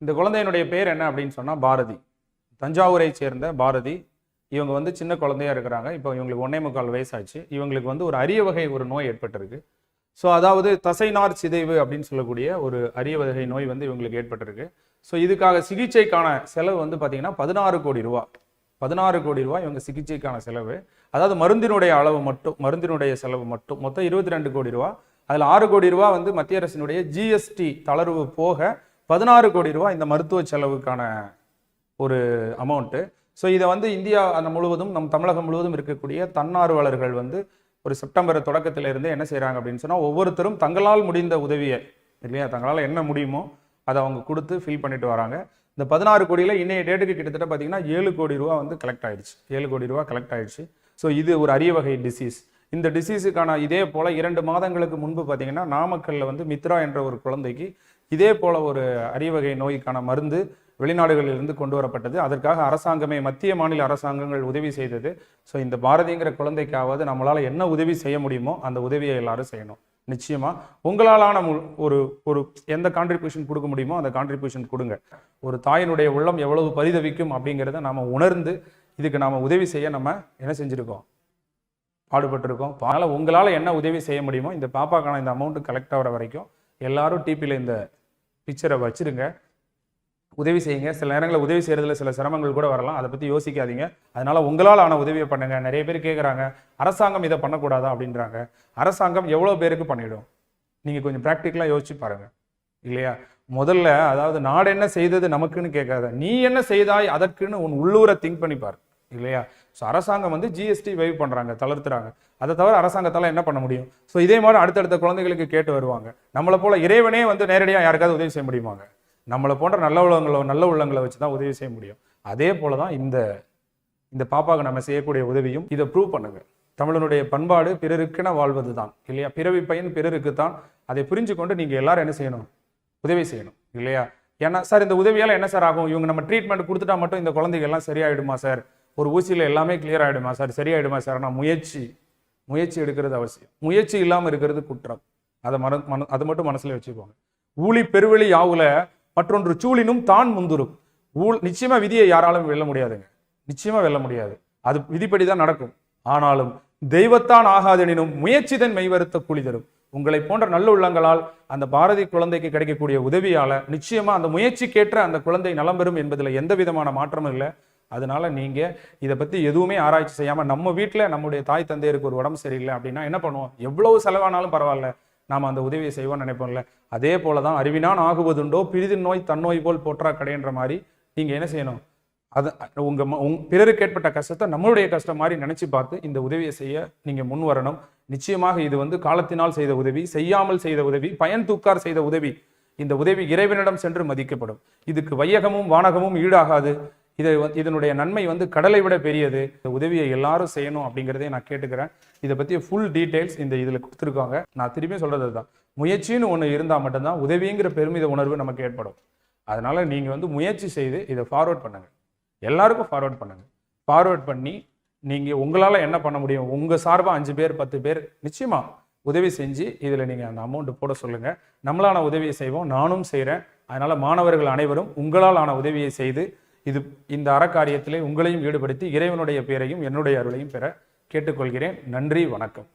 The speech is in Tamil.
இந்த குழந்தையினுடைய பேர் என்ன அப்படின்னு சொன்னால் பாரதி. தஞ்சாவூரை சேர்ந்த பாரதி. இவங்க வந்து சின்ன குழந்தையா இருக்கிறாங்க. இப்போ இவங்களுக்கு 1.25 வயசாச்சு. இவங்களுக்கு வந்து ஒரு அரிய வகை ஒரு நோய் ஏற்பட்டிருக்கு. ஸோ அதாவது தசைநார் சிதைவு அப்படின்னு சொல்லக்கூடிய ஒரு அரிய வகை நோய் வந்து இவங்களுக்கு ஏற்பட்டிருக்கு. ஸோ இதுக்காக சிகிச்சைக்கான செலவு வந்து பார்த்தீங்கன்னா 16 கோடி ரூபா. 16 கோடி ரூபா இவங்க சிகிச்சைக்கான செலவு. அதாவது மருந்தினுடைய அளவு மட்டும், மருந்தினுடைய செலவு மட்டும் மொத்தம் 22 கோடி ரூபா. அதில் 6 கோடி ரூபா வந்து மத்திய அரசினுடைய ஜிஎஸ்டி தளர்வு போக 16 கோடி ரூபா இந்த மருத்துவ செலவுக்கான ஒரு அமௌண்ட்டு. ஸோ இதை வந்து இந்தியா அந்த முழுவதும், நம் தமிழகம் முழுவதும் இருக்கக்கூடிய தன்னார்வலர்கள் வந்து ஒரு செப்டம்பர் தொடக்கத்திலிருந்து என்ன செய்கிறாங்க அப்படின்னு சொன்னால், ஒவ்வொருத்தரும் தங்களால் முடிந்த உதவியை இல்லையா, தங்களால் என்ன முடியுமோ அதை அவங்க கொடுத்து ஃபில் பண்ணிட்டு வராங்க. இந்த 16 கோடியில் இன்னைய டேட்டுக்கு கிட்டத்தட்ட பார்த்தீங்கன்னா 7 கோடி ரூபா வந்து கலெக்ட் ஆயிடுச்சு. 7 கோடி ரூபா கலெக்ட் ஆயிடுச்சு. ஸோ இது ஒரு அரிய வகை டிசீஸ். இந்த டிசீஸுக்கான இதே போல் 2 மாதங்களுக்கு முன்பு பார்த்தீங்கன்னா நாமக்கல்லில் வந்து மித்ரா என்ற ஒரு குழந்தைக்கு இதே போல் ஒரு அரிய வகை நோய்க்கான மருந்து வெளிநாடுகளிலிருந்து கொண்டு வரப்பட்டது. அதற்காக அரசாங்கமே, மத்திய மாநில அரசாங்கங்கள் உதவி செய்தது. ஸோ இந்த பாரதிங்கிற குழந்தைக்காவது நம்மளால் என்ன உதவி செய்ய முடியுமோ அந்த உதவியை எல்லாரும் செய்யணும். நிச்சயமா உங்களாலான ஒரு ஒரு எந்த கான்ட்ரிபியூஷன் கொடுக்க முடியுமோ அந்த கான்ட்ரிபியூஷன் கொடுங்க. ஒரு தாயினுடைய உள்ளம் எவ்வளவு பரிதவிக்கும் அப்படிங்கிறத நாம உணர்ந்து இதுக்கு நாம உதவி செய்ய நம்ம என்ன செஞ்சிருக்கோம், பாடுபட்டிருக்கோம். அதனால உங்களால் என்ன உதவி செய்ய முடியுமோ இந்த பாப்பாக்கான இந்த அமௌண்ட் கலெக்ட் ஆகிற வரைக்கும் எல்லாரும் டிபியில் இந்த பிக்சரை வச்சிருங்க, உதவி செய்யுங்க. சில நேரங்களில் உதவி செய்யறதுல சில சிரமங்கள் கூட வரலாம், அதை பற்றி யோசிக்காதீங்க. அதனால உங்களால் ஆன உதவியை பண்ணுங்க. நிறைய பேர் கேட்குறாங்க, அரசாங்கம் இதை பண்ணக்கூடாதா அப்படின்றாங்க. அரசாங்கம் எவ்வளோ பேருக்கு பண்ணிடும்? நீங்கள் கொஞ்சம் ப்ராக்டிக்கலாக யோசிச்சு பாருங்க இல்லையா. முதல்ல அதாவது நாடு என்ன செய்தது நமக்குன்னு கேட்காத, நீ என்ன செய்தாய் அதற்குன்னு உன் உள்ளூரை திங்க் பண்ணி பாரு இல்லையா. ஸோ அரசாங்கம் வந்து ஜிஎஸ்டி வைவ் பண்ணுறாங்க, தளர்த்துறாங்க. அதை தவிர அரசாங்கத்தால் என்ன பண்ண முடியும்? ஸோ இதே மாதிரி அடுத்தடுத்த குழந்தைகளுக்கு கேட்டு வருவாங்க. நம்மளை போல இறைவனே வந்து நேரடியாக யாருக்காவது உதவி செய்ய முடியுமாங்க? நம்மளை போன்ற நல்ல உள்ளங்களை வச்சு தான் உதவி செய்ய முடியும். அதே போல தான் இந்த பாப்பாவுக்கு நம்ம செய்யக்கூடிய உதவியும். இதை ப்ரூவ் பண்ணுங்க. தமிழனுடைய பண்பாடு பிறருக்கென வாழ்வது தான் இல்லையா. பிறவி பயன் பிறருக்கு தான். அதை புரிஞ்சு கொண்டு நீங்க எல்லாரும் என்ன செய்யணும், உதவி செய்யணும் இல்லையா. ஏன்னா சார் இந்த உதவியால என்ன சார் ஆகும்? இவங்க நம்ம ட்ரீட்மெண்ட் கொடுத்துட்டா மட்டும் இந்த குழந்தைகள் எல்லாம் சரியாயிடுமா சார்? ஒரு ஊசியில எல்லாமே கிளியர் ஆயிடுமா சார், சரியாயிடுமா சார்? ஆனால் முயற்சி எடுக்கிறது அவசியம். முயற்சி இல்லாமல் இருக்கிறது குற்றம். அதை மட்டும் மனசுல வச்சுக்கோங்க. ஊழி பெருவெளி யாவுல மற்றொன்று சூழினும் தான் முந்துரும். நிச்சயமா விதியை யாராலும் வெல்ல முடியாதுங்க, நிச்சயமா வெல்ல முடியாது. அது விதிப்படிதான் நடக்கும். ஆனாலும் தெய்வத்தான் ஆகாதெனினும் முயற்சிதன் மெய்வருத்த கூலி தரும். உங்களை போன்ற நல்ல உள்ளங்களால் அந்த பாரதி குழந்தைக்கு கிடைக்கக்கூடிய உதவியால நிச்சயமா அந்த முயற்சிக்கேற்ற அந்த குழந்தை நலம் பெறும் என்பதுல எந்த விதமான மாற்றமும் இல்லை. அதனால நீங்க இதை பத்தி எதுவுமே ஆராய்ச்சி செய்யாம, நம்ம வீட்டுல நம்முடைய தாய் தந்தையருக்கு ஒரு உடம்பு சரியில்லை அப்படின்னா என்ன பண்ணுவோம்? எவ்வளவு செலவானாலும் பரவாயில்ல, நாம அந்த உதவியை செய்வோம்னு நினைப்போம்ல. அதே போலதான் அறிவினான் ஆகுவதுண்டோ பிரிதின் நோய் தன்னோய் போல் போற்றா கடைன்ற மாதிரி நீங்க என்ன செய்யணும், அது பிறருக்கு ஏற்பட்ட கஷ்டத்தை நம்மளுடைய கஷ்டம் மாதிரி நினைச்சு பார்த்து இந்த உதவியை செய்ய நீங்க முன் வரணும். நிச்சயமாக இது வந்து காலத்தினால் செய்த உதவி, செய்யாமல் செய்த உதவி, பயன் தூக்கார் செய்த உதவி. இந்த உதவி இறைவனிடம் சென்று மதிக்கப்படும். இதுக்கு வையகமும் வானகமும் ஈடாகாது. இதனுடைய நன்மை வந்து கடலை விட பெரியது. இந்த உதவியை எல்லாரும் செய்யணும் அப்படிங்கிறதே நான் கேட்டுக்கிறேன். இதை பற்றிய ஃபுல் டீட்டெயில்ஸ் இந்த இதில் கொடுத்துருக்காங்க. நான் திரும்பி சொல்றது தான், முயற்சின்னு ஒன்று இருந்தால் மட்டும்தான் உதவிங்கிற பெருமித உணர்வு நமக்கு ஏற்படும். அதனால நீங்கள் வந்து முயற்சி செய்து இதை ஃபார்வர்ட் பண்ணுங்க, எல்லாருக்கும் ஃபார்வர்ட் பண்ணுங்க. ஃபார்வர்ட் பண்ணி நீங்கள் உங்களால் என்ன பண்ண முடியும், உங்கள் சார்பாக 5 பேர் 10 பேர் நிச்சயமா உதவி செஞ்சு இதில் நீங்கள் அந்த அமௌண்ட் போட சொல்லுங்கள். நம்மளான உதவியை செய்வோம், நானும் செய்கிறேன். அதனால மாணவர்கள் அனைவரும் உங்களால் ஆன உதவியை செய்து இந்த அறக்காரியத்திலே உங்களையும் ஈடுபடுத்தி இறைவனுடைய பேரையும் என்னுடைய அருளையும் பெற கேட்டுக்கொள்கிறேன். நன்றி, வணக்கம்.